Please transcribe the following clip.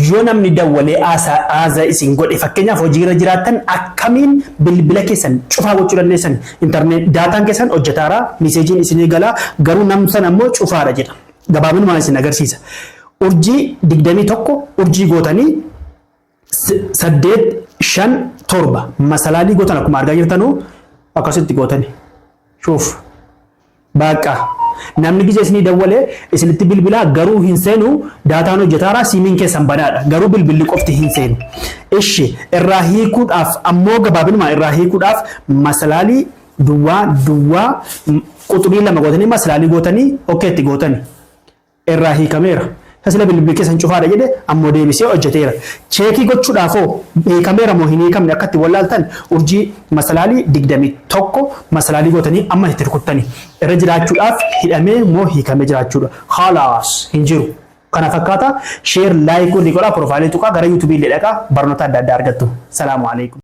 yoo namni dawwalee aaza isin godhe fakkeenyaaf hojiirra jiraattan akkamiin bilbila keessan cufaa gochuu dandeessan internet daataan keessan hojjetaara meeseejiin isinii galaa garuu namsan ammoo cufaadha jedha gabaabinuma isin agarsiisa urjii 21 urjii gootanii 8 5 7 masalaalii gootan akkuma argaa jirtanuu akkasitti gootanii shuuf baaqaa namni gija isinii dawwalee isinitti bilbilaa garuu hin seenu daataan hojjetaara siimiin keessan banaadha garuu bilbilli qofti hin seenu ishi irraa hiikuudhaaf ammoo gabaabinuma irraa hiikuudhaaf masalaalii duwwaa quxurii lama gootanii masalaalii gootanii okkeetti gootanii irraa hiikameera tasila bilbilli keessan cufaadha jedhe ammoo deebisee hojjeteera cheekii gochuudhaafoo hiikameera moo hin hiikamne akkatti wallaaltan urjii masalaalii 21 masalaalii gootanii amma itti rukuttanii irra jiraachuudhaaf hidhamee moo hiikamee jiraachuudha khalaas hin jiru kana fakkaata share like godhaa profaayilii tuqaa gara YouTube illee dhaqaa barnoota adda addaa argattu salaamu alaykum